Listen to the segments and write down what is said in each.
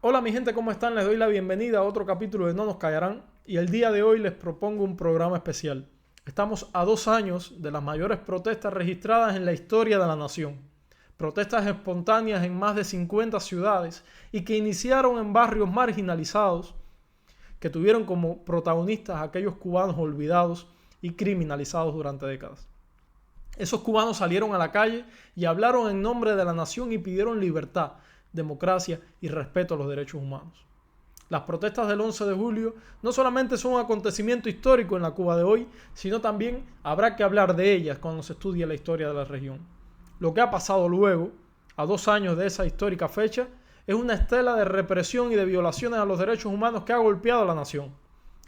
Hola mi gente, ¿cómo están? Les doy la bienvenida a otro capítulo de No nos callarán y el día de hoy les propongo un programa especial. Estamos a 2 años de las mayores protestas registradas en la historia de la nación. Protestas espontáneas en más de 50 ciudades y que iniciaron en barrios marginalizados que tuvieron como protagonistas a aquellos cubanos olvidados y criminalizados durante décadas. Esos cubanos salieron a la calle y hablaron en nombre de la nación y pidieron libertad, democracia y respeto a los derechos humanos. Las protestas del 11 de julio no solamente son un acontecimiento histórico en la Cuba de hoy, sino también habrá que hablar de ellas cuando se estudie la historia de la región. Lo que ha pasado luego, a 2 años de esa histórica fecha, es una estela de represión y de violaciones a los derechos humanos que ha golpeado a la nación.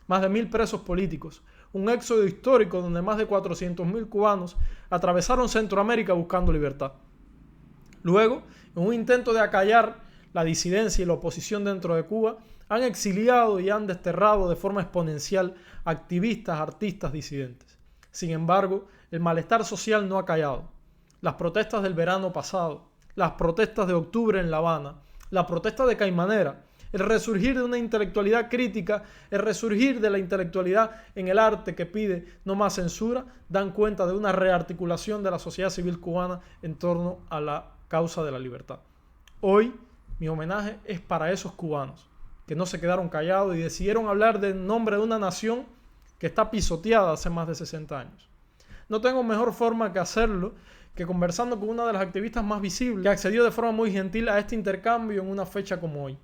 Más de 1.000 presos políticos, un éxodo histórico donde más de 400.000 cubanos atravesaron Centroamérica buscando libertad. Luego, en un intento de acallar la disidencia y la oposición dentro de Cuba, han exiliado y han desterrado de forma exponencial activistas, artistas, disidentes. Sin embargo, el malestar social no ha callado. Las protestas del verano pasado, las protestas de octubre en La Habana, la protesta de Caimanera, el resurgir de una intelectualidad crítica, el resurgir de la intelectualidad en el arte que pide no más censura, dan cuenta de una rearticulación de la sociedad civil cubana en torno a la causa de la libertad. Hoy mi homenaje es para esos cubanos que no se quedaron callados y decidieron hablar en nombre de una nación que está pisoteada hace más de 60 años. No tengo mejor forma que hacerlo que conversando con una de las activistas más visibles que accedió de forma muy gentil a este intercambio en una fecha como hoy.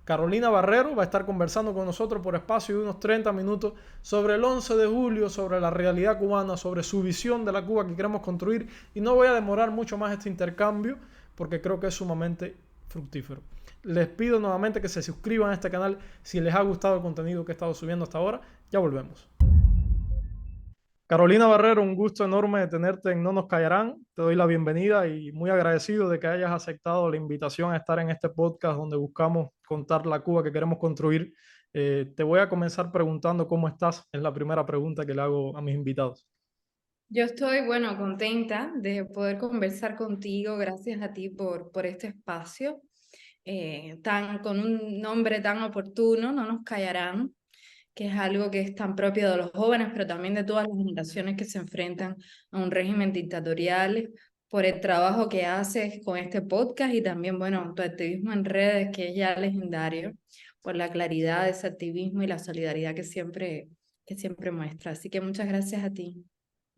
Carolina Barrero va a estar conversando con nosotros por espacio de unos 30 minutos sobre el 11 de julio, sobre la realidad cubana, sobre su visión de la Cuba que queremos construir. Y no voy a demorar mucho más este intercambio porque creo que es sumamente fructífero. Les pido nuevamente que se suscriban a este canal si les ha gustado el contenido que he estado subiendo hasta ahora. Ya volvemos. Carolina Barrero, un gusto enorme de tenerte en No nos callarán. Te doy la bienvenida y muy agradecido de que hayas aceptado la invitación a estar en este podcast donde buscamos contar la Cuba que queremos construir. Te voy a comenzar preguntando cómo estás. Es la primera pregunta que le hago a mis invitados. Yo estoy, bueno, contenta de poder conversar contigo. Gracias a ti por este espacio, con un nombre tan oportuno, no nos callarán, que es algo que es tan propio de los jóvenes, pero también de todas las generaciones que se enfrentan a un régimen dictatorial, por el trabajo que haces con este podcast y también, bueno, tu activismo en redes, que es ya legendario, por la claridad de ese activismo y la solidaridad que siempre muestra. Así que muchas gracias a ti.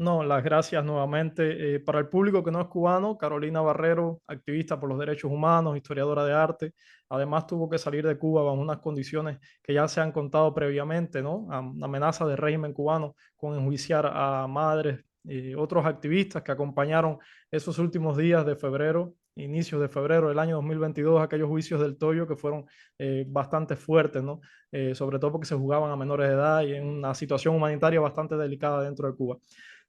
No, las gracias nuevamente. Para el público que no es cubano, Carolina Barrero, activista por los derechos humanos, historiadora de arte, además tuvo que salir de Cuba bajo unas condiciones que ya se han contado previamente, ¿no? Amenaza del régimen cubano con enjuiciar a madres y otros activistas que acompañaron esos últimos días de febrero, inicios de febrero del año 2022, aquellos juicios del Toyo que fueron bastante fuertes, ¿no? Sobre todo porque se jugaban a menores de edad y en una situación humanitaria bastante delicada dentro de Cuba.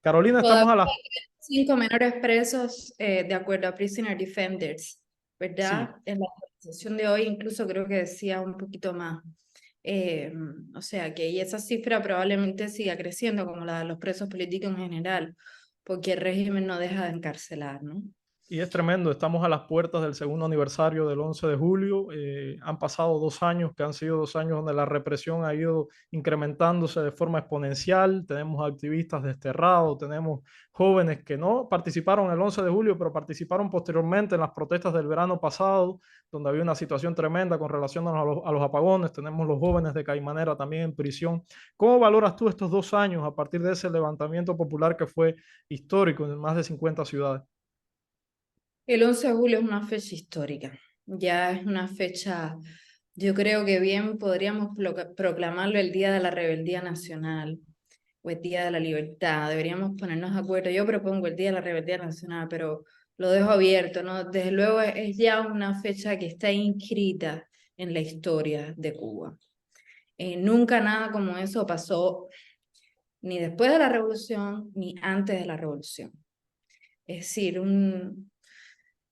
Carolina, Todavía estamos a las... hay 5 menores presos de acuerdo a Prisoner Defenders, Sí, ¿verdad? En la actualización de hoy incluso creo que decía un poquito más. Eh, o sea que y esa cifra probablemente siga creciendo como la de los presos políticos en general, porque el régimen no deja de encarcelar, ¿no? y es tremendo, estamos a las puertas del segundo aniversario del 11 de julio. Han pasado 2 años, que han sido 2 años donde la represión ha ido incrementándose de forma exponencial. Tenemos activistas desterrados, tenemos jóvenes que no participaron el 11 de julio, pero participaron posteriormente en las protestas del verano pasado, donde había una situación tremenda con relación a los apagones. Tenemos los jóvenes de Caimanera también en prisión. ¿Cómo valoras tú estos 2 años a partir de ese levantamiento popular que fue histórico en más de 50 ciudades? El 11 de julio es una fecha histórica, ya es una fecha, yo creo que bien podríamos proclamarlo el Día de la Rebeldía Nacional o el Día de la Libertad, deberíamos ponernos de acuerdo. Yo propongo el Día de la Rebeldía Nacional, pero lo dejo abierto, ¿no? Desde luego es ya una fecha que está inscrita en la historia de Cuba. Nunca nada como eso pasó ni después de la revolución ni antes de la revolución. Es decir,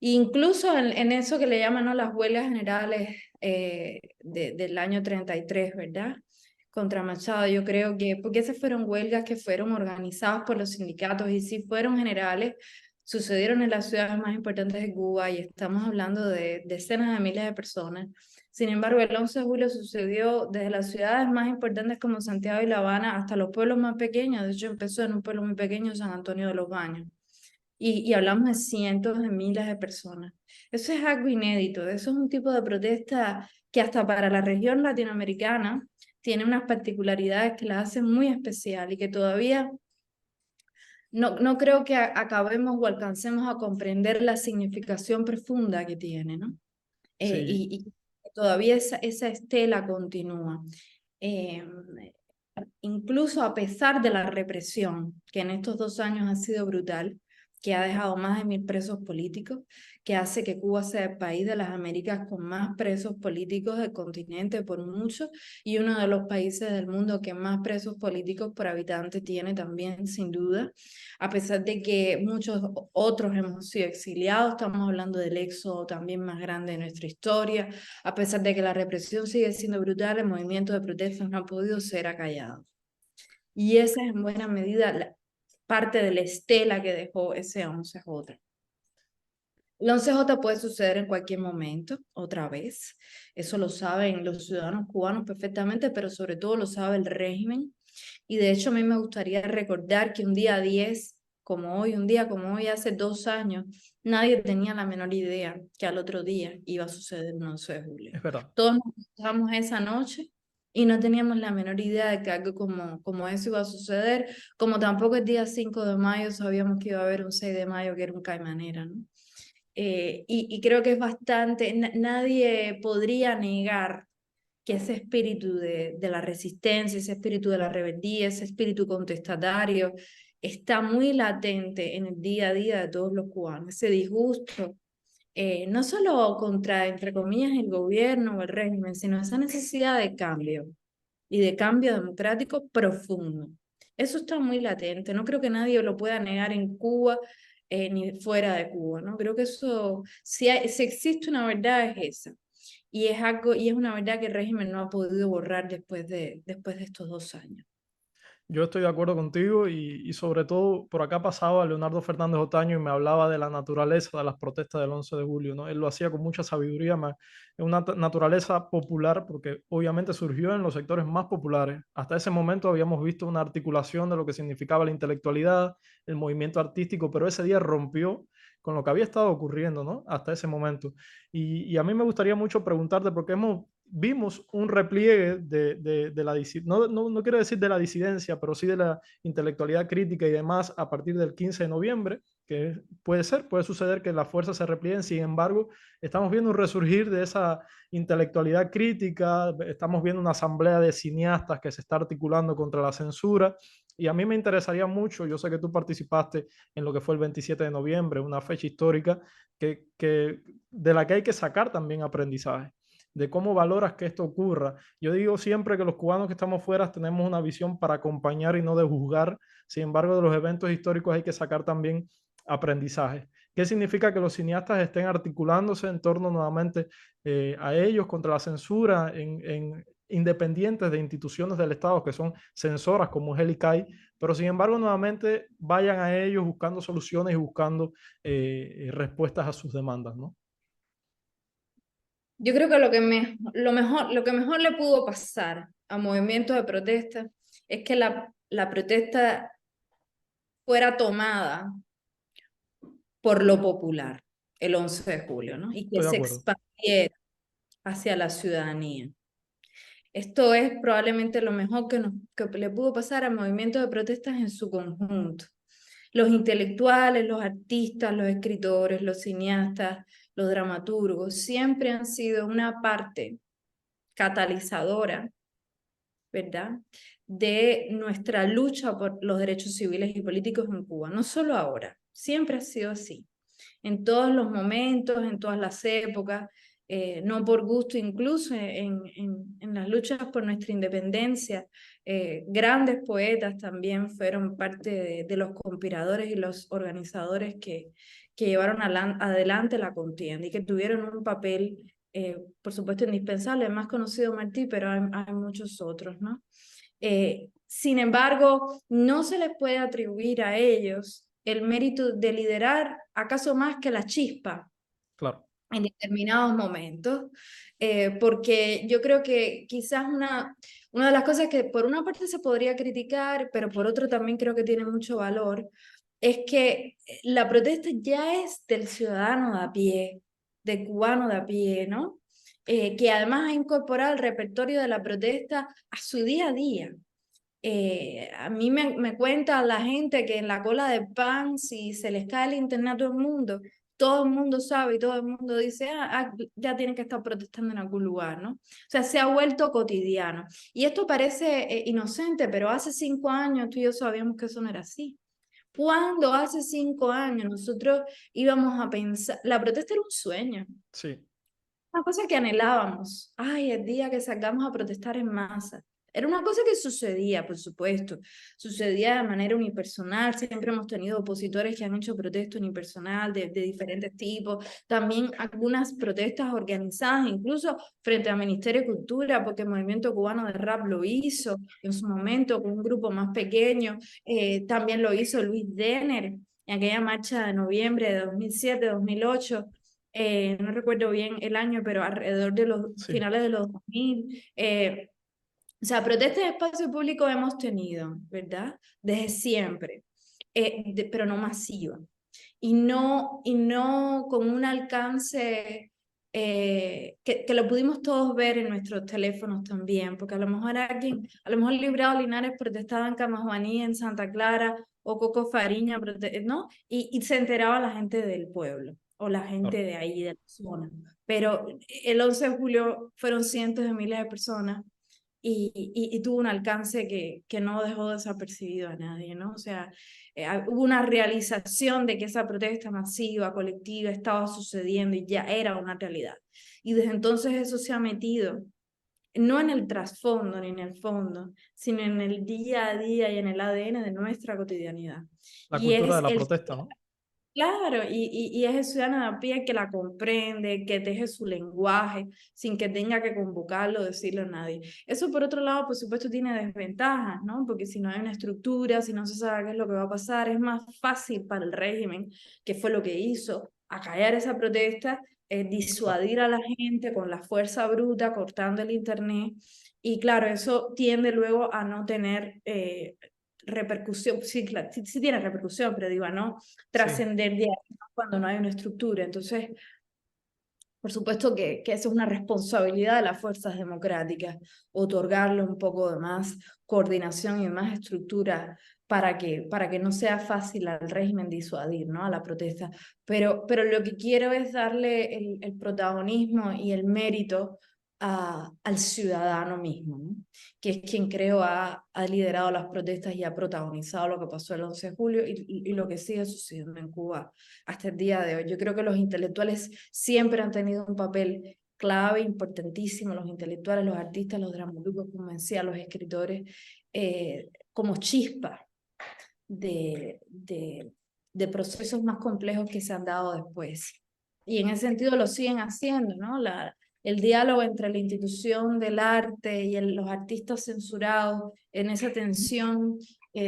incluso en eso que le llaman, ¿no?, las huelgas generales del año 33, ¿verdad? Contra Machado, yo creo que, porque esas fueron huelgas que fueron organizadas por los sindicatos y sí fueron generales, sucedieron en las ciudades más importantes de Cuba y estamos hablando de decenas de miles de personas. Sin embargo, el 11 de julio sucedió desde las ciudades más importantes como Santiago y La Habana hasta los pueblos más pequeños. De hecho, empezó en un pueblo muy pequeño, San Antonio de los Baños. Y hablamos de cientos de miles de personas. Eso es algo inédito. Eso es un tipo de protesta que hasta para la región latinoamericana tiene unas particularidades que la hacen muy especial y que todavía no creo que acabemos o alcancemos a comprender la significación profunda que tiene, ¿no? Sí, Y todavía esa estela continúa. Eh, Incluso a pesar de la represión, que en estos 2 años ha sido brutal, que ha dejado más de 1000 presos políticos, que hace que Cuba sea el país de las Américas con más presos políticos del continente por mucho, y uno de los países del mundo que más presos políticos por habitante tiene también, sin duda, a pesar de que muchos otros hemos sido exiliados, estamos hablando del éxodo también más grande de nuestra historia, a pesar de que la represión sigue siendo brutal, el movimiento de protestas no ha podido ser acallado. Y esa es en buena medida parte de la estela que dejó ese 11J. El 11J puede suceder en cualquier momento, otra vez. Eso lo saben los ciudadanos cubanos perfectamente, pero sobre todo lo sabe el régimen. Y de hecho a mí me gustaría recordar que un día 10, como hoy, un día como hoy, hace 2 años, nadie tenía la menor idea que al otro día iba a suceder el 11 de julio. es verdad. Todos nos acostamos esa noche y no teníamos la menor idea de que algo como eso iba a suceder, como tampoco el día 5 de mayo sabíamos que iba a haber un 6 de mayo que era un caimanera, ¿no? Y creo que es bastante, nadie podría negar que ese espíritu de la resistencia, ese espíritu de la rebeldía, ese espíritu contestatario, está muy latente en el día a día de todos los cubanos. Ese disgusto, no solo contra, entre comillas, el gobierno o el régimen, sino esa necesidad de cambio y de cambio democrático profundo. Eso está muy latente. No creo que nadie lo pueda negar en Cuba ni fuera de Cuba, ¿no? Creo que eso, si existe una verdad, es esa. Y es algo, y es una verdad que el régimen no ha podido borrar después de estos 2 años. Yo estoy de acuerdo contigo y sobre todo por acá pasaba Leonardo Fernández Otaño y me hablaba de la naturaleza de las protestas del 11 de julio, ¿no? Él lo hacía con mucha sabiduría, es una naturaleza popular porque obviamente surgió en los sectores más populares. Hasta ese momento habíamos visto una articulación de lo que significaba la intelectualidad, el movimiento artístico, pero ese día rompió con lo que había estado ocurriendo, ¿no? Hasta ese momento. Y a mí me gustaría mucho preguntarte, porque vimos un repliegue de la no quiero decir de la disidencia, pero sí de la intelectualidad crítica y demás a partir del 15 de noviembre, que puede suceder que las fuerzas se replieguen, sin embargo, estamos viendo un resurgir de esa intelectualidad crítica, estamos viendo una asamblea de cineastas que se está articulando contra la censura, y a mí me interesaría mucho, yo sé que tú participaste en lo que fue el 27 de noviembre, una fecha histórica de la que hay que sacar también aprendizaje de cómo valoras que esto ocurra. Yo digo siempre que los cubanos que estamos fuera tenemos una visión para acompañar y no de juzgar. Sin embargo, de los eventos históricos hay que sacar también aprendizaje. ¿Qué significa que los cineastas estén articulándose en torno nuevamente a ellos contra la censura independientes de instituciones del Estado que son censoras como es el ICAI, pero sin embargo nuevamente vayan a ellos buscando soluciones y buscando respuestas a sus demandas, ¿no? Yo creo que lo que mejor le pudo pasar a movimientos de protesta es que la protesta fuera tomada por lo popular el 11 de julio, ¿no? Y que Estoy de se acuerdo. expandiera hacia la ciudadanía. Esto es probablemente lo mejor que le pudo pasar a movimientos de protestas en su conjunto. Los intelectuales, los artistas, los escritores, los cineastas, los dramaturgos, siempre han sido una parte catalizadora, ¿verdad?, de nuestra lucha por los derechos civiles y políticos en Cuba. No solo ahora, siempre ha sido así. En todos los momentos, en todas las épocas, no por gusto, incluso en las luchas por nuestra independencia, grandes poetas también fueron parte de los conspiradores y los organizadores que llevaron adelante la contienda y que tuvieron un papel, por supuesto, indispensable. El más conocido Martí, pero hay muchos otros, ¿no? Sin embargo, no se les puede atribuir a ellos el mérito de liderar, acaso más que la chispa Claro, en determinados momentos, porque yo creo que quizás una de las cosas que por una parte se podría criticar, pero por otro también creo que tiene mucho valor, es que la protesta ya es del ciudadano de a pie, del cubano de a pie, ¿no? Que además ha incorporado el repertorio de la protesta a su día a día. A mí me cuenta la gente que en la cola de pan, si se les cae el internet a todo el mundo sabe y todo el mundo dice, ya tienen que estar protestando en algún lugar, ¿no? O sea, se ha vuelto cotidiano. Y esto parece inocente, pero hace 5 años tú y yo sabíamos que eso no era así. Cuando hace 5 años nosotros íbamos a pensar, la protesta era un sueño, sí, una cosa que anhelábamos. Ay, el día que salgamos a protestar en masa. Era una cosa que sucedía, por supuesto. Sucedía de manera unipersonal. Siempre hemos tenido opositores que han hecho protesta unipersonal de diferentes tipos. También algunas protestas organizadas, incluso frente al Ministerio de Cultura, porque el Movimiento Cubano de Rap lo hizo en su momento con un grupo más pequeño. También lo hizo Luis Denner en aquella marcha de noviembre de 2007-2008. No recuerdo bien el año, pero alrededor de los sí, finales de los 2000. O sea, protestas de espacio público hemos tenido, ¿verdad? Desde siempre, pero no masiva. Y no con un alcance que lo pudimos todos ver en nuestros teléfonos también, porque a lo mejor Librado Linares protestaba en Camajuaní, en Santa Clara, o Coco Fariña, ¿no? Y se enteraba la gente del pueblo, o la gente claro. de ahí, de la zona. Pero el 11 de julio fueron cientos de miles de personas y tuvo un alcance que no dejó desapercibido a nadie, ¿no? O sea, hubo una realización de que esa protesta masiva, colectiva, estaba sucediendo y ya era una realidad. Y desde entonces eso se ha metido, no en el trasfondo ni en el fondo, sino en el día a día y en el ADN de nuestra cotidianidad. La Y cultura de es la el protesta, ¿no? Claro, y es el ciudadano de a pie que la comprende, que teje su lenguaje sin que tenga que convocarlo o decirlo a nadie. Eso por otro lado, por supuesto, tiene desventajas, ¿no? Porque si no hay una estructura, si no se sabe qué es lo que va a pasar, es más fácil para el régimen, que fue lo que hizo, acallar esa protesta, Claro, disuadir a la gente con la fuerza bruta, cortando el internet. Y claro, eso tiende luego a no tener repercusión, sí, claro, sí, sí tiene repercusión, pero digo, no sí. trascender de ahí cuando no hay una estructura. Entonces, por supuesto que eso es una responsabilidad de las fuerzas democráticas, otorgarle un poco de más coordinación y más estructura para que no sea fácil al régimen disuadir, ¿no? A la protesta. Pero lo que quiero es darle el protagonismo y el mérito al ciudadano mismo, ¿no? Que es quien creo ha liderado las protestas y ha protagonizado lo que pasó el 11 de julio y lo que sigue sucediendo en Cuba hasta el día de hoy. Yo creo que los intelectuales siempre han tenido un papel clave, importantísimo, los intelectuales, los artistas, los dramaturgos, como decía, los escritores, como chispas de, de, de procesos más complejos que se han dado después. Y en ese sentido lo siguen haciendo, ¿no? El diálogo entre la institución del arte y los artistas censurados, en esa tensión,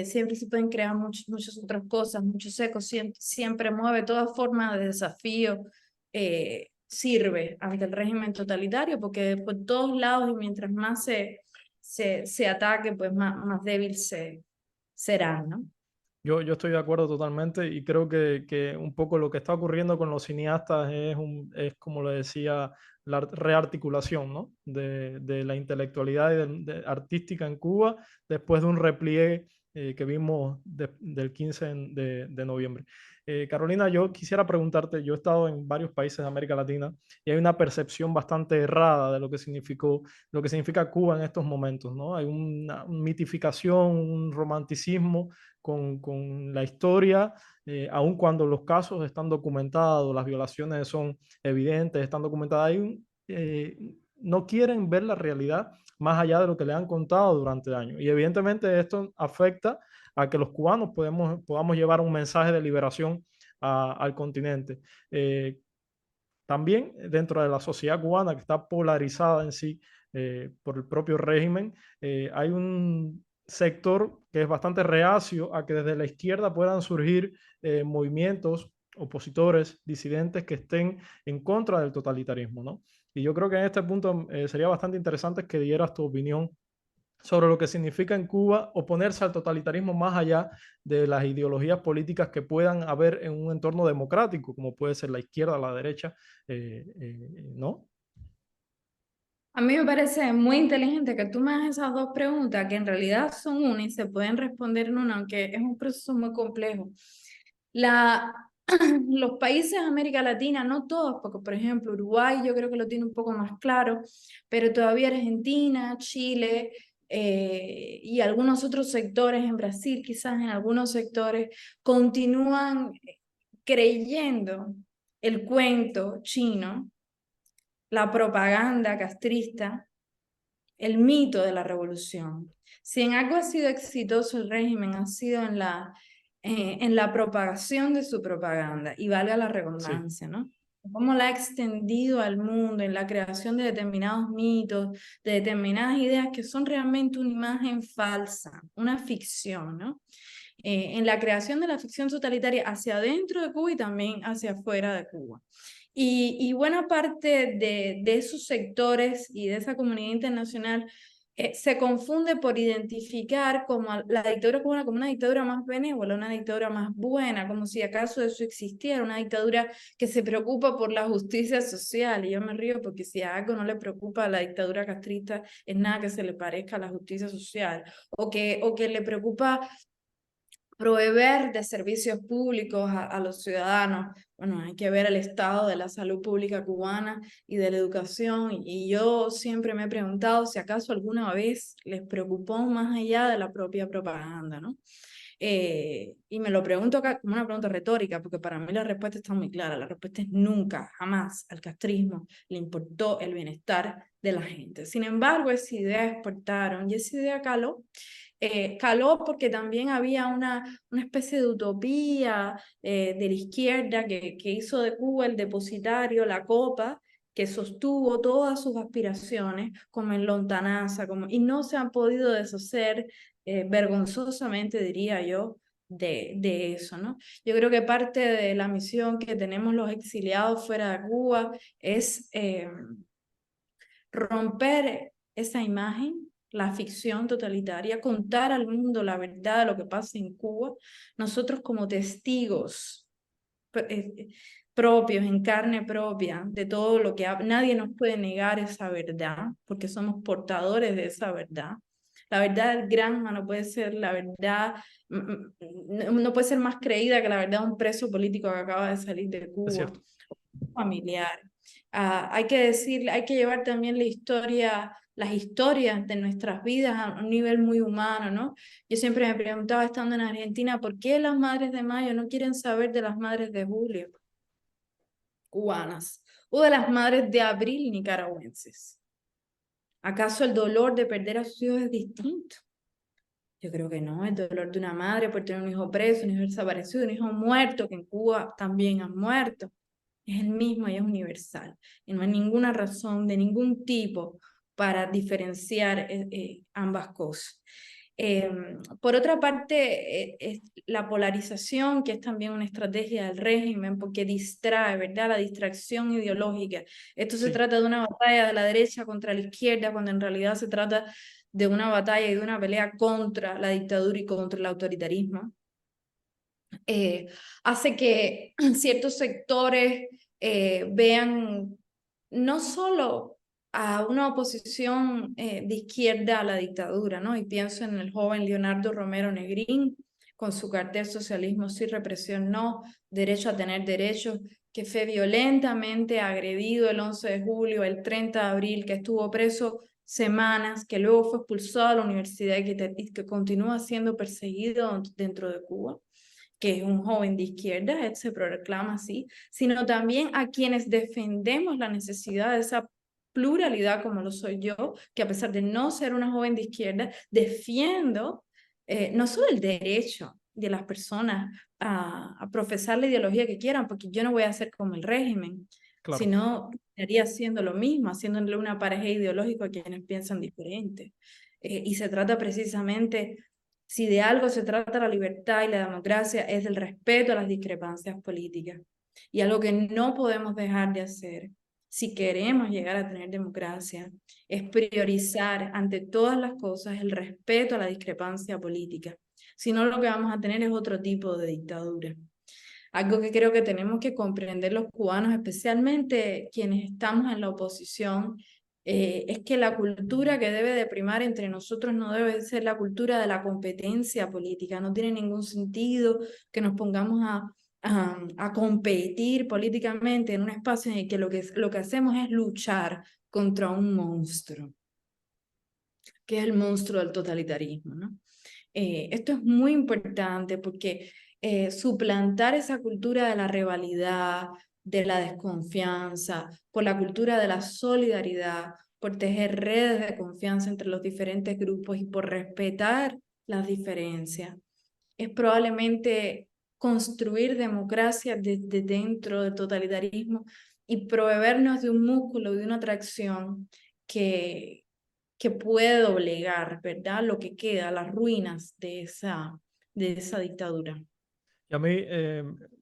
siempre se pueden crear muchas otras cosas, muchos ecos, siempre mueve toda forma de desafío, sirve ante el régimen totalitario, porque por todos lados y mientras más se ataque, pues más débil será, ¿no? Yo estoy de acuerdo totalmente y creo que un poco lo que está ocurriendo con los cineastas es como le decía, la rearticulación, ¿no? De la intelectualidad y artística en Cuba después de un repliegue que vimos del 15 de noviembre. Carolina, yo quisiera preguntarte, yo he estado en varios países de América Latina y hay una percepción bastante errada de lo que significa Cuba en estos momentos, ¿no? Hay una mitificación, un romanticismo con la historia, aun cuando los casos están documentados, las violaciones son evidentes, están documentadas, no quieren ver la realidad más allá de lo que le han contado durante años. Y evidentemente esto afecta a que los cubanos podamos llevar un mensaje de liberación al continente. También dentro de la sociedad cubana que está polarizada en sí por el propio régimen, hay un sector que es bastante reacio a que desde la izquierda puedan surgir movimientos opositores, disidentes que estén en contra del totalitarismo, ¿no? Y yo creo que en este punto sería bastante interesante que dieras tu opinión sobre lo que significa en Cuba oponerse al totalitarismo más allá de las ideologías políticas que puedan haber en un entorno democrático, como puede ser la izquierda, la derecha, ¿no? A mí me parece muy inteligente que tú me hagas esas dos preguntas, que en realidad son una y se pueden responder en una, aunque es un proceso muy complejo. La, los países de América Latina, no todos, porque por ejemplo Uruguay yo creo que lo tiene un poco más claro, pero todavía Argentina, Chile y algunos otros sectores en Brasil, quizás en algunos sectores, continúan creyendo el cuento chino, la propaganda castrista, el mito de la revolución. Si en algo ha sido exitoso el régimen, ha sido en la propagación de su propaganda, y valga la Sí, redundancia, ¿no? Cómo la ha extendido al mundo en la creación de determinados mitos, de determinadas ideas que son realmente una imagen falsa, una ficción, ¿no? En la creación de la ficción totalitaria hacia adentro de Cuba y también hacia afuera de Cuba. Y buena parte de esos sectores y de esa comunidad internacional se confunde por identificar como la dictadura cubana como una dictadura más benévola, una dictadura más buena, como si acaso eso existiera, una dictadura que se preocupa por la justicia social. Y yo me río porque si a algo no le preocupa a la dictadura castrista, es nada que se le parezca a la justicia social, o que le preocupa proveer de servicios públicos a los ciudadanos. Bueno, hay que ver el estado de la salud pública cubana y de la educación. Y yo siempre me he preguntado si acaso alguna vez les preocupó más allá de la propia propaganda, ¿no? Y me lo pregunto acá como una pregunta retórica, porque para mí la respuesta está muy clara. La respuesta es nunca, jamás al castrismo le importó el bienestar de la gente. Sin embargo, esa idea exportaron y esa idea caló. Caló porque también había una especie de utopía de la izquierda que hizo de Cuba el depositario, la copa, que sostuvo todas sus aspiraciones, como en lontananza, y no se han podido deshacer vergonzosamente, diría yo, de eso, ¿no? Yo creo que parte de la misión que tenemos los exiliados fuera de Cuba es romper esa imagen, la ficción totalitaria, contar al mundo la verdad de lo que pasa en Cuba, nosotros como testigos propios, en carne propia, de todo lo que nadie nos puede negar esa verdad, porque somos portadores de esa verdad. La verdad del Granma no puede ser la verdad, no puede ser más creída que la verdad de un preso político que acaba de salir de es Cuba, cierto. familiar. Hay que decir, hay que llevar también la historia, las historias de nuestras vidas a un nivel muy humano, ¿no? Yo siempre me preguntaba estando en Argentina, ¿por qué las madres de mayo no quieren saber de las madres de julio cubanas o de las madres de abril nicaragüenses? ¿Acaso el dolor de perder a sus hijos es distinto? Yo creo que no, el dolor de una madre por tener un hijo preso, un hijo desaparecido, un hijo muerto, que en Cuba también han muerto, es el mismo y es universal. Y no hay ninguna razón de ningún tipo para diferenciar ambas cosas. Por otra parte, es la polarización, que es también una estrategia del régimen, porque distrae, ¿verdad? La distracción ideológica. Esto se Sí, trata de una batalla de la derecha contra la izquierda, cuando en realidad se trata de una batalla y de una pelea contra la dictadura y contra el autoritarismo. eh, Hace que ciertos sectores vean no solo a una oposición de izquierda a la dictadura, ¿no? Y pienso en el joven Leonardo Romero Negrín, con su cartel Socialismo sí, represión no, derecho a tener derechos, que fue violentamente agredido el 11 de julio, el 30 de abril, que estuvo preso semanas, que luego fue expulsado de la universidad y que continúa siendo perseguido dentro de Cuba, que es un joven de izquierda, él se proclama así, sino también a quienes defendemos la necesidad de esa pluralidad como lo soy yo, que a pesar de no ser una joven de izquierda, defiendo no solo el derecho de las personas a profesar la ideología que quieran, porque yo no voy a ser como el régimen, claro. sino estaría haciendo lo mismo, haciéndole una pareja ideológica a quienes piensan diferente. y se trata precisamente, si de algo se trata la libertad y la democracia, es del respeto a las discrepancias políticas. Y algo que no podemos dejar de hacer si queremos llegar a tener democracia es priorizar ante todas las cosas el respeto a la discrepancia política. Si no, lo que vamos a tener es otro tipo de dictadura. Algo que creo que tenemos que comprender los cubanos, especialmente quienes estamos en la oposición, es que la cultura que debe de primar entre nosotros no debe ser la cultura de la competencia política. No tiene ningún sentido que nos pongamos a competir políticamente en un espacio en el que lo que hacemos es luchar contra un monstruo, que es el monstruo del totalitarismo, ¿no? Esto es muy importante porque suplantar esa cultura de la rivalidad, de la desconfianza, por la cultura de la solidaridad, por tejer redes de confianza entre los diferentes grupos y por respetar las diferencias, es probablemente construir democracia desde dentro del totalitarismo y proveernos de un músculo, de una atracción que, que puede doblegar, ¿verdad? Lo que queda, las ruinas de esa dictadura. Y a mí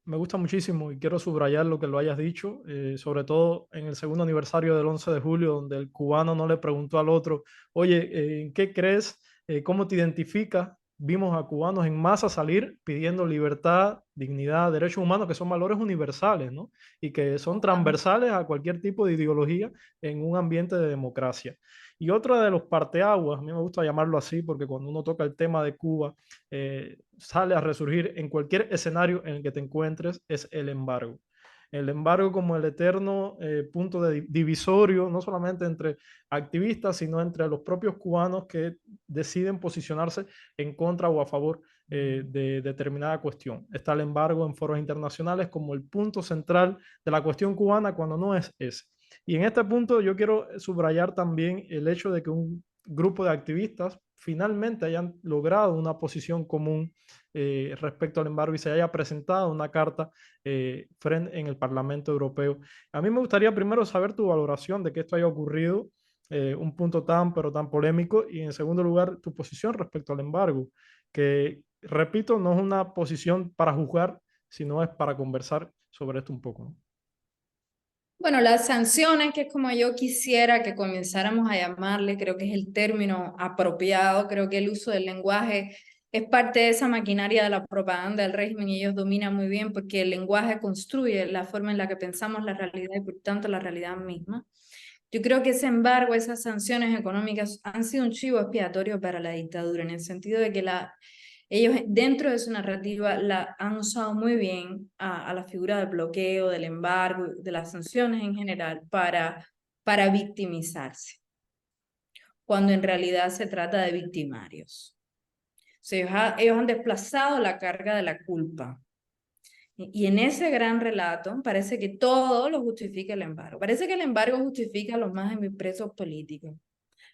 me gusta muchísimo y quiero subrayar lo que lo hayas dicho, sobre todo en el segundo aniversario del 11 de julio, donde el cubano no le preguntó al otro, oye, ¿en qué crees? ¿Cómo te identificas? Vimos a cubanos en masa salir pidiendo libertad, dignidad, derechos humanos, que son valores universales, ¿no? Y que son transversales a cualquier tipo de ideología en un ambiente de democracia. Y otra de los parteaguas, a mí me gusta llamarlo así, porque cuando uno toca el tema de Cuba, sale a resurgir en cualquier escenario en el que te encuentres, es el embargo. El embargo como el eterno punto de divisorio, no solamente entre activistas, sino entre los propios cubanos que deciden posicionarse en contra o a favor de determinada cuestión. Está el embargo en foros internacionales como el punto central de la cuestión cubana cuando no es ese. Y en este punto yo quiero subrayar también el hecho de que un grupo de activistas finalmente hayan logrado una posición común respecto al embargo y se haya presentado una carta en el Parlamento Europeo. A mí me gustaría primero saber tu valoración de que esto haya ocurrido, un punto tan, pero tan polémico, y en segundo lugar, tu posición respecto al embargo, que, repito, no es una posición para juzgar, sino es para conversar sobre esto un poco, ¿no? Bueno, las sanciones, que es como yo quisiera que comenzáramos a llamarle, creo que es el término apropiado, creo que el uso del lenguaje es parte de esa maquinaria de la propaganda del régimen y ellos dominan muy bien porque el lenguaje construye la forma en la que pensamos la realidad y por tanto la realidad misma. Yo creo que ese embargo, esas sanciones económicas han sido un chivo expiatorio para la dictadura, en el sentido de que ellos dentro de su narrativa la han usado muy bien a la figura del bloqueo, del embargo, de las sanciones en general para victimizarse, cuando en realidad se trata de victimarios. O sea, ellos han desplazado la carga de la culpa. Y en ese gran relato parece que todo lo justifica el embargo. Parece que el embargo justifica a los más de mis presos políticos.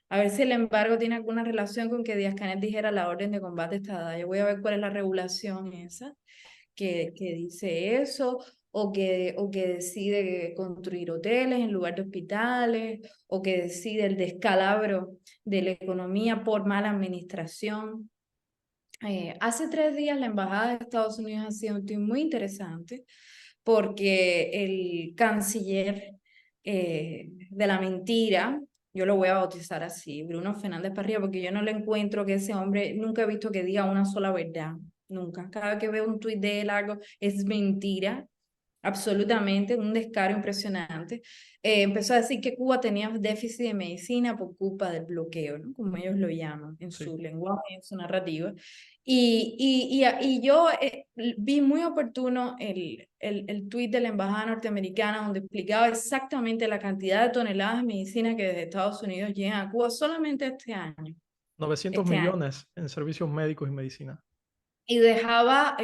A ver si el embargo tiene alguna relación con que Díaz-Canel dijera la orden de combate está dada. Yo voy a ver cuál es la regulación esa que dice eso, o que decide construir hoteles en lugar de hospitales, o que decide el descalabro de la economía por mala administración. Hace 3 días la Embajada de Estados Unidos ha sido un tema muy interesante porque el canciller de la mentira, yo lo voy a bautizar así, Bruno Fernández Parrilla, porque yo no le encuentro que ese hombre, nunca he visto que diga una sola verdad, nunca. Cada vez que veo un tuit de él algo es mentira, absolutamente, un descaro impresionante. Empezó a decir que Cuba tenía déficit de medicina por culpa del bloqueo, ¿no? Como ellos lo llaman en Sí. su lenguaje, en su narrativa. Y yo vi muy oportuno el tuit de la embajada norteamericana donde explicaba exactamente la cantidad de toneladas de medicina que desde Estados Unidos llegan a Cuba solamente este año. 900 Este año. millones en servicios médicos y medicina. Y dejaba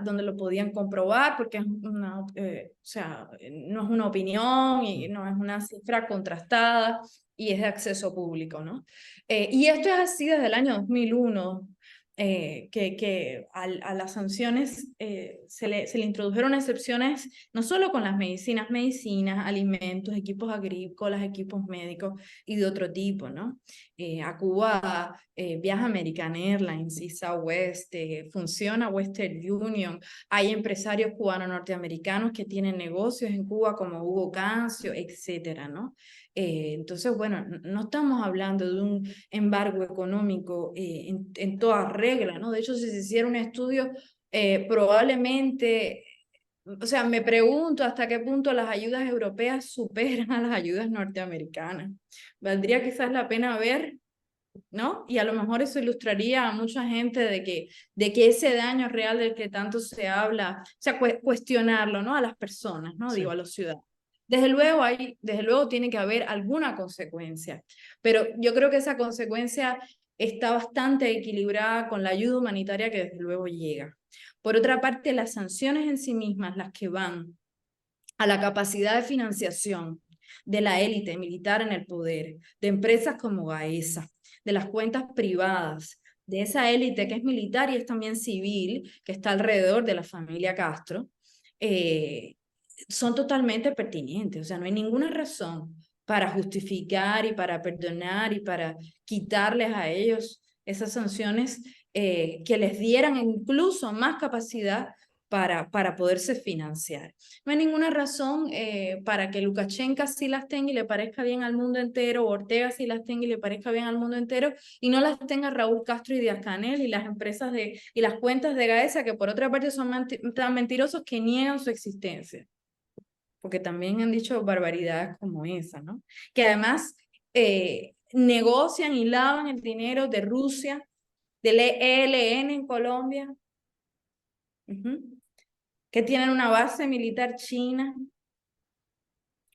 donde lo podían comprobar, porque es o sea, no es una opinión y no es una cifra contrastada y es de acceso público, ¿no? Y esto es así desde el año 2001. que a las sanciones se le introdujeron excepciones no solo con las medicinas, alimentos, equipos agrícolas, equipos médicos y de otro tipo, ¿no? A Cuba viaja American Airlines y Southwest, funciona Western Union, hay empresarios cubano-norteamericanos que tienen negocios en Cuba como Hugo Cancio, etcétera, ¿no? Entonces, bueno, no estamos hablando de un embargo económico en toda regla, ¿no? De hecho, si se hiciera un estudio, probablemente, o sea, me pregunto hasta qué punto las ayudas europeas superan a las ayudas norteamericanas. Valdría quizás la pena ver, ¿no? Y a lo mejor eso ilustraría a mucha gente de que ese daño real del que tanto se habla, o sea, cuestionarlo, ¿no? A las personas, ¿no? Sí. Digo, a los ciudadanos. Desde luego tiene que haber alguna consecuencia, pero yo creo que esa consecuencia está bastante equilibrada con la ayuda humanitaria que desde luego llega. Por otra parte, las sanciones en sí mismas, las que van a la capacidad de financiación de la élite militar en el poder, de empresas como Gaesa, de las cuentas privadas, de esa élite que es militar y es también civil, que está alrededor de la familia Castro, eh, son totalmente pertinentes. O sea, no hay ninguna razón para justificar y para perdonar y para quitarles a ellos esas sanciones que les dieran incluso más capacidad para poderse financiar. No hay ninguna razón para que Lukashenko sí las tenga y le parezca bien al mundo entero, o Ortega sí las tenga y le parezca bien al mundo entero, y no las tenga Raúl Castro y Díaz-Canel y las empresas y las cuentas de Gaesa, que por otra parte son tan mentirosos que niegan su existencia, porque también han dicho barbaridades como esa, ¿no? Que además negocian y lavan el dinero de Rusia, del ELN en Colombia, que tienen una base militar china.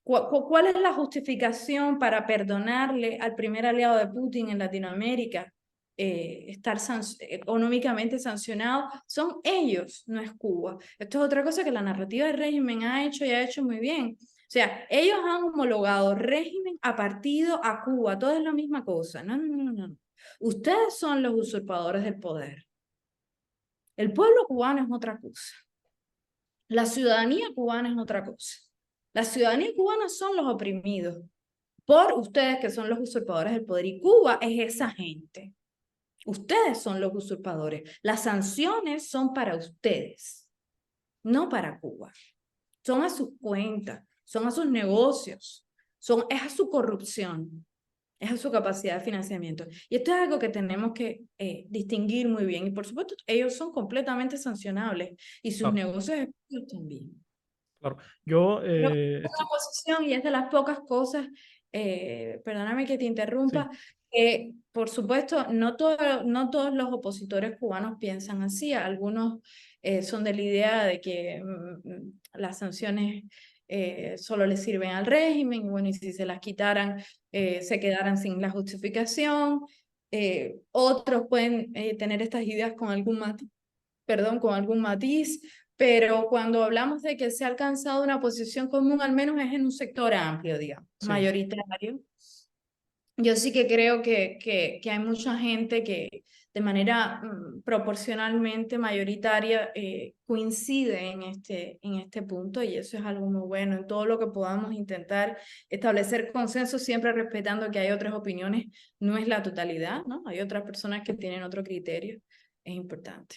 ¿Cuál es la justificación para perdonarle al primer aliado de Putin en Latinoamérica estar económicamente sancionado? Son ellos, no es Cuba. Esto es otra cosa que la narrativa del régimen ha hecho y ha hecho muy bien. O sea, ellos han homologado régimen a partido, a Cuba, todo es la misma cosa. No, no, no, no. Ustedes son los usurpadores del poder. El pueblo cubano es otra cosa. La ciudadanía cubana es otra cosa. La ciudadanía cubana son los oprimidos por ustedes que son los usurpadores del poder y Cuba es esa gente. Ustedes son los usurpadores. Las sanciones son para ustedes, no para Cuba. Son a sus cuentas, son a sus negocios, es a su corrupción, es a su capacidad de financiamiento. Y esto es algo que tenemos que distinguir muy bien. Y por supuesto, ellos son completamente sancionables y sus Claro, negocios también. claro. Yo Creo que es una posición y es de las pocas cosas, perdóname que te sí, interrumpa, por supuesto no todos los opositores cubanos piensan así, algunos son de la idea de que las sanciones solo le sirven al régimen, y bueno, y si se las quitaran, se quedaran sin la justificación. Otros pueden tener estas ideas con con algún matiz, pero cuando hablamos de que se ha alcanzado una posición común, al menos es en un sector amplio, digamos, sí. mayoritario. Yo sí que creo que hay mucha gente que de manera proporcionalmente mayoritaria coincide en este punto y eso es algo muy bueno. En todo lo que podamos intentar establecer consenso, siempre respetando que hay otras opiniones, no es la totalidad, ¿no? Hay otras personas que tienen otro criterio, es importante.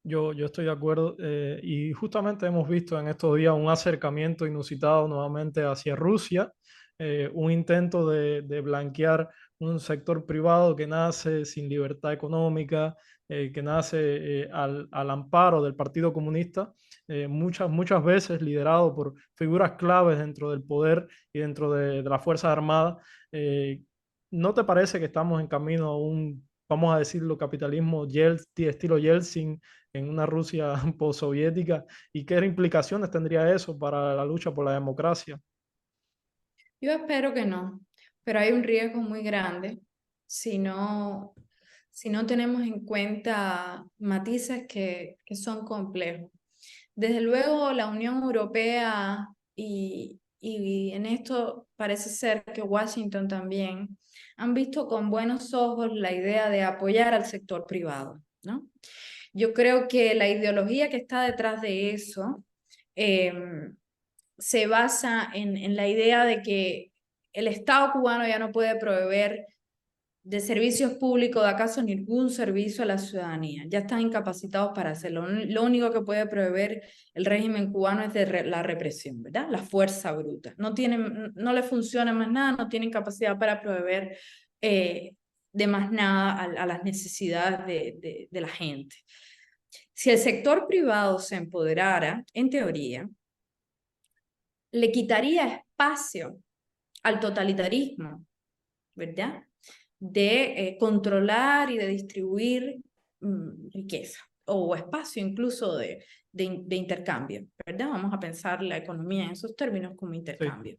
Yo estoy de acuerdo y justamente hemos visto en estos días un acercamiento inusitado nuevamente hacia Rusia, un intento de blanquear un sector privado que nace sin libertad económica, que nace al amparo del Partido Comunista, muchas veces liderado por figuras claves dentro del poder y dentro de las Fuerzas Armadas. ¿No te parece que estamos en camino a un, vamos a decirlo, capitalismo estilo Yeltsin en una Rusia postsoviética y qué implicaciones tendría eso para la lucha por la democracia? Yo espero que no, pero hay un riesgo muy grande si si no tenemos en cuenta matices que son complejos. Desde luego, la Unión Europea y en esto parece ser que Washington también han visto con buenos ojos la idea de apoyar al sector privado. ¿no? Yo creo que la ideología que está detrás de eso eh, se basa en la idea de que el Estado cubano ya no puede proveer de servicios públicos, de acaso ningún servicio a la ciudadanía. Ya están incapacitados para hacerlo. Lo único que puede proveer el régimen cubano es de la represión, ¿verdad? La fuerza bruta. No le funciona más nada, no tienen capacidad para proveer de más nada a las necesidades de la gente. Si el sector privado se empoderara, en teoría, le quitaría espacio al totalitarismo, ¿verdad? De controlar y de distribuir riqueza o espacio incluso de intercambio, ¿verdad? Vamos a pensar la economía en esos términos como Sí. intercambio.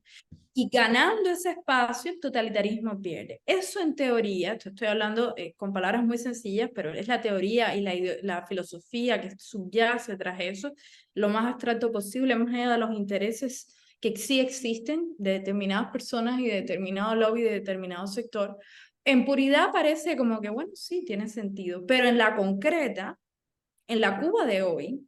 Y ganando ese espacio, el totalitarismo pierde. Eso en teoría, estoy hablando con palabras muy sencillas, pero es la teoría y la filosofía que subyace tras eso, lo más abstracto posible, más allá de los intereses que sí existen de determinadas personas y de determinado lobby, de determinado sector. En puridad parece como que, bueno, sí, tiene sentido, pero en la concreta, en la Cuba de hoy,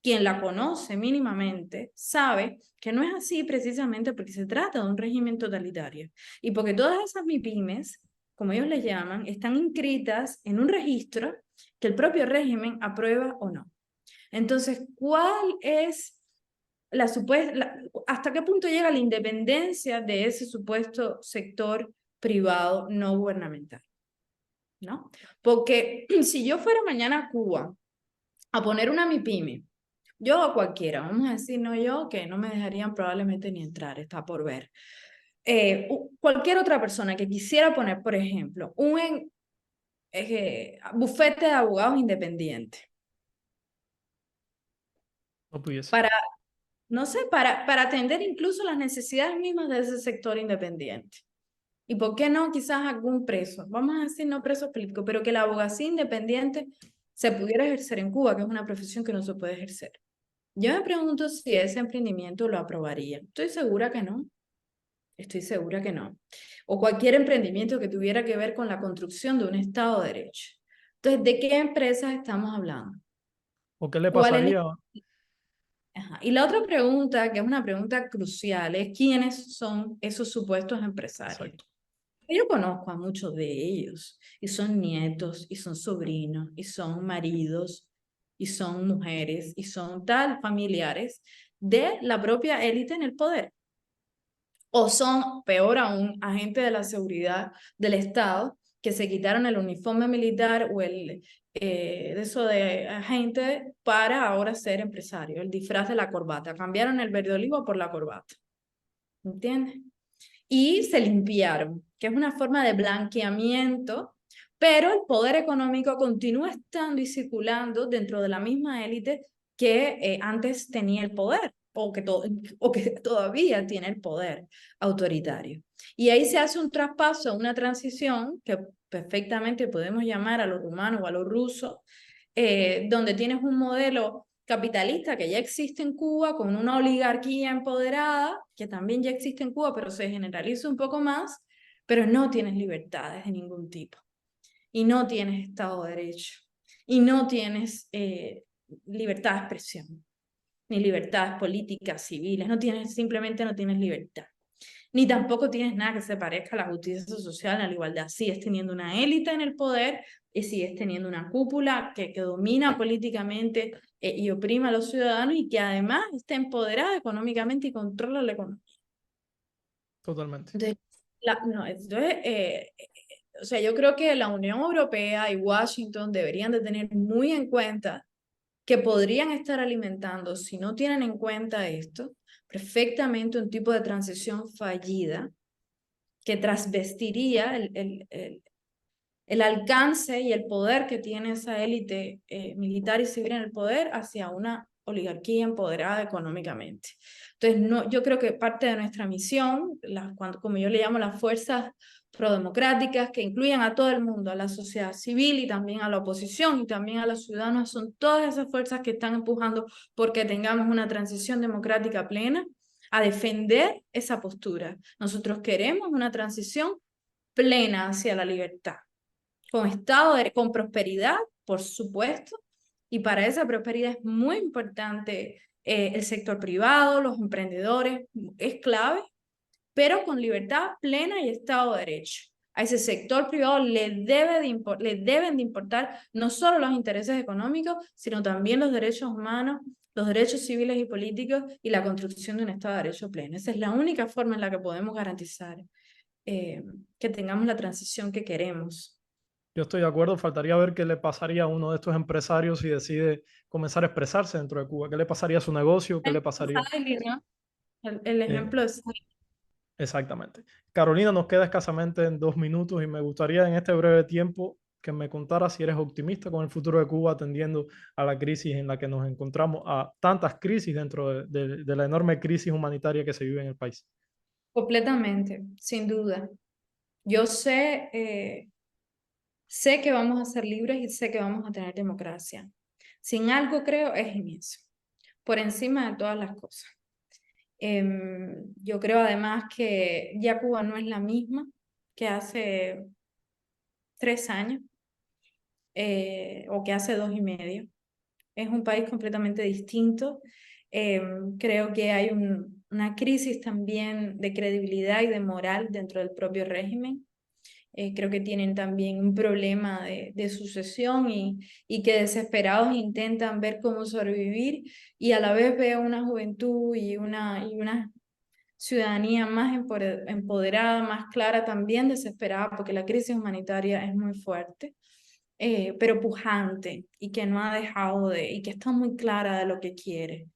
quien la conoce mínimamente sabe que no es así precisamente porque se trata de un régimen totalitario y porque todas esas MIPYMES, como ellos les llaman, están inscritas en un registro que el propio régimen aprueba o no. Entonces, ¿cuál es hasta qué punto llega la independencia de ese supuesto sector privado no gubernamental? ¿No? Porque si yo fuera mañana a Cuba a poner una MIPYME, yo o cualquiera, vamos a decir, no yo, que no me dejarían probablemente ni entrar, está por ver. Cualquier otra persona que quisiera poner, por ejemplo, un bufete de abogados independiente No pudiese. para, no sé, para atender incluso las necesidades mismas de ese sector independiente. ¿Y por qué no quizás algún preso? Vamos a decir no preso político, pero que la abogacía independiente se pudiera ejercer en Cuba, que es una profesión que no se puede ejercer. Yo me pregunto si ese emprendimiento lo aprobaría. Estoy segura que no. Estoy segura que no. O cualquier emprendimiento que tuviera que ver con la construcción de un Estado de Derecho. Entonces, ¿de qué empresas estamos hablando? ¿O qué le ¿Cuál es pasaría? Ajá. Y la otra pregunta, que es una pregunta crucial, es quiénes son esos supuestos empresarios. Exacto. Yo conozco a muchos de ellos, y son nietos, y son sobrinos, y son maridos, y son mujeres, y son tal familiares de la propia élite en el poder. O son, peor aún, agentes de la seguridad del Estado que se quitaron el uniforme militar o de eso de agente para ahora ser empresario, el disfraz de la corbata. Cambiaron el verde olivo por la corbata. ¿Entiendes? Y se limpiaron, que es una forma de blanqueamiento, pero el poder económico continúa estando y circulando dentro de la misma élite que antes tenía el poder o que todavía tiene el poder autoritario. Y ahí se hace un traspaso, una transición que perfectamente podemos llamar a lo rumano o a lo ruso, donde tienes un modelo capitalista que ya existe en Cuba, con una oligarquía empoderada, que también ya existe en Cuba, pero se generaliza un poco más, pero no tienes libertades de ningún tipo, y no tienes Estado de Derecho, y no tienes libertad de expresión, ni libertades políticas, civiles, simplemente no tienes libertad. Ni tampoco tienes nada que se parezca a la justicia social, a la igualdad. Sigues teniendo una élite en el poder y sigues teniendo una cúpula que domina políticamente y oprime a los ciudadanos y que además está empoderada económicamente y controla la economía. Totalmente. Entonces, o sea, yo creo que la Unión Europea y Washington deberían de tener muy en cuenta que podrían estar alimentando, si no tienen en cuenta esto, perfectamente un tipo de transición fallida que transvestiría el alcance y el poder que tiene esa élite militar y civil en el poder hacia una oligarquía empoderada económicamente. Entonces, no, yo creo que parte de nuestra misión, como yo le llamo las fuerzas prodemocráticas, que incluyen a todo el mundo, a la sociedad civil y también a la oposición y también a los ciudadanos, son todas esas fuerzas que están empujando porque tengamos una transición democrática plena, a defender esa postura. Nosotros queremos una transición plena hacia la libertad, con estado, con prosperidad, por supuesto, y para esa prosperidad es muy importante el sector privado, los emprendedores, es clave, pero con libertad plena y Estado de Derecho. A ese sector privado le deben de importar no solo los intereses económicos, sino también los derechos humanos, los derechos civiles y políticos y la construcción de un Estado de Derecho pleno. Esa es la única forma en la que podemos garantizar que tengamos la transición que queremos. Yo estoy de acuerdo, faltaría ver qué le pasaría a uno de estos empresarios si decide comenzar a expresarse dentro de Cuba. ¿Qué le pasaría a su negocio? ¿Qué le pasaría? ¿No? El Eh, ejemplo es... exactamente. Carolina, nos queda escasamente en 2 minutos y me gustaría en este breve tiempo que me contara si eres optimista con el futuro de Cuba atendiendo a la crisis en la que nos encontramos, a tantas crisis dentro de la enorme crisis humanitaria que se vive en el país. Completamente, sin duda. Yo sé que vamos a ser libres y sé que vamos a tener democracia. Sin algo creo es en eso, por encima de todas las cosas. Yo creo además que ya Cuba no es la misma que hace 3 años o que hace 2 y medio. Es un país completamente distinto. Creo que hay una crisis también de credibilidad y de moral dentro del propio régimen. Creo que tienen también un problema de sucesión y que desesperados intentan ver cómo sobrevivir y a la vez veo una juventud y una ciudadanía más empoderada, más clara, también desesperada porque la crisis humanitaria es muy fuerte, pero pujante y que no ha dejado y que está muy clara de lo que quiere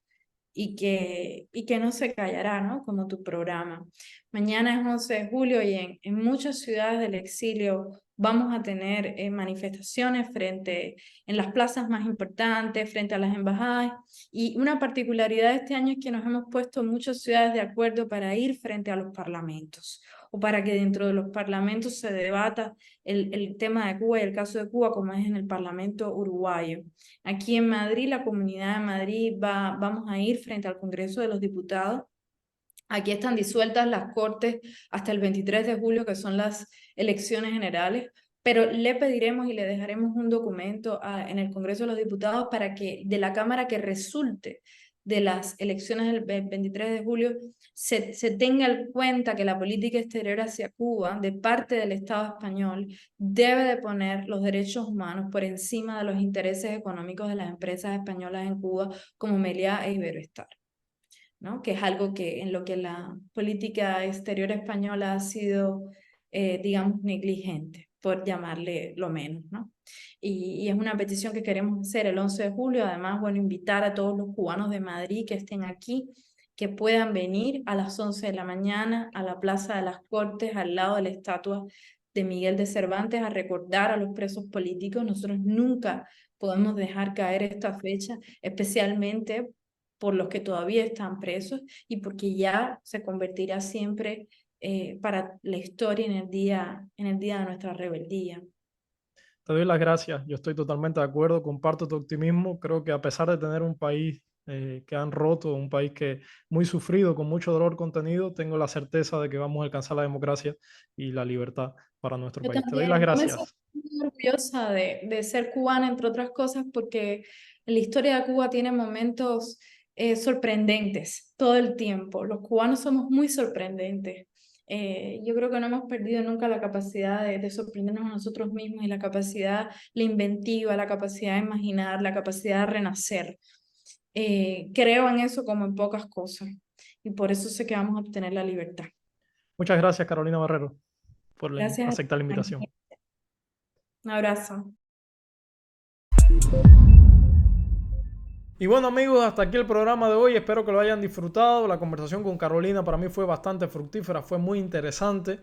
y que no se callará, ¿no? Como tu programa. Mañana es 11 de julio y en muchas ciudades del exilio vamos a tener manifestaciones en las plazas más importantes, frente a las embajadas. Y una particularidad de este año es que nos hemos puesto muchas ciudades de acuerdo para ir frente a los parlamentos o para que dentro de los parlamentos se debata el tema de Cuba y el caso de Cuba como es en el Parlamento uruguayo. Aquí en Madrid, la Comunidad de Madrid vamos a ir frente al Congreso de los Diputados. Aquí están disueltas las Cortes hasta el 23 de julio, que son las elecciones generales, pero le pediremos y le dejaremos un documento en el Congreso de los Diputados para que de la Cámara que resulte de las elecciones del 23 de julio se tenga en cuenta que la política exterior hacia Cuba de parte del Estado español debe de poner los derechos humanos por encima de los intereses económicos de las empresas españolas en Cuba como Meliá e Iberoestar, ¿no? Que es algo en lo que la política exterior española ha sido, digamos, negligente, por llamarle lo menos, ¿no? Y es una petición que queremos hacer el 11 de julio, además, bueno, invitar a todos los cubanos de Madrid que estén aquí, que puedan venir a las 11 de la mañana a la Plaza de las Cortes, al lado de la estatua de Miguel de Cervantes, a recordar a los presos políticos. Nosotros nunca podemos dejar caer esta fecha, especialmente por los que todavía están presos y porque ya se convertirá siempre para la historia en el día de nuestra rebeldía. Te doy las gracias. Yo estoy totalmente de acuerdo, comparto tu optimismo. Creo que a pesar de tener un país que han roto, un país que muy sufrido, con mucho dolor contenido, tengo la certeza de que vamos a alcanzar la democracia y la libertad para nuestro Yo país. Te doy las también, yo me siento gracias. muy orgullosa de ser cubana, entre otras cosas, porque la historia de Cuba tiene momentos sorprendentes todo el tiempo. Los cubanos somos muy sorprendentes. Yo creo que no hemos perdido nunca la capacidad de sorprendernos a nosotros mismos y la capacidad, la inventiva, la capacidad de imaginar, la capacidad de renacer. Creo en eso como en pocas cosas y por eso sé que vamos a obtener la libertad. Muchas gracias, Carolina Barrero, por Gracias. aceptar la invitación. Un abrazo. Y bueno amigos, hasta aquí el programa de hoy, espero que lo hayan disfrutado. La conversación con Carolina para mí fue bastante fructífera, fue muy interesante,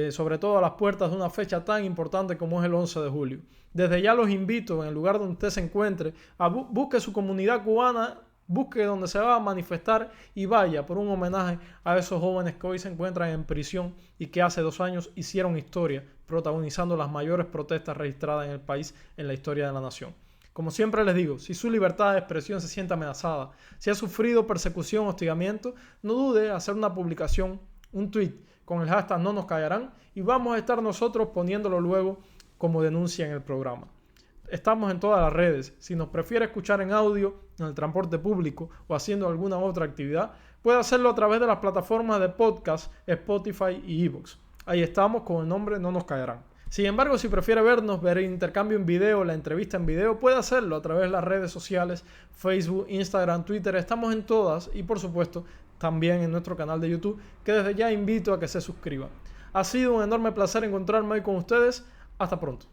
sobre todo a las puertas de una fecha tan importante como es el 11 de julio. Desde ya los invito, en el lugar donde usted se encuentre, a busque su comunidad cubana, busque donde se va a manifestar y vaya por un homenaje a esos jóvenes que hoy se encuentran en prisión y que hace 2 años hicieron historia, protagonizando las mayores protestas registradas en el país en la historia de la nación. Como siempre les digo, si su libertad de expresión se siente amenazada, si ha sufrido persecución o hostigamiento, no dude en hacer una publicación, un tweet con el hashtag no nos callarán y vamos a estar nosotros poniéndolo luego como denuncia en el programa. Estamos en todas las redes. Si nos prefiere escuchar en audio, en el transporte público o haciendo alguna otra actividad, puede hacerlo a través de las plataformas de podcast, Spotify y iVoox. Ahí estamos con el nombre No Nos Callarán. Sin embargo, si prefiere vernos, ver el intercambio en video, la entrevista en video, puede hacerlo a través de las redes sociales, Facebook, Instagram, Twitter. Estamos en todas y por supuesto también en nuestro canal de YouTube, que desde ya invito a que se suscriban. Ha sido un enorme placer encontrarme hoy con ustedes. Hasta pronto.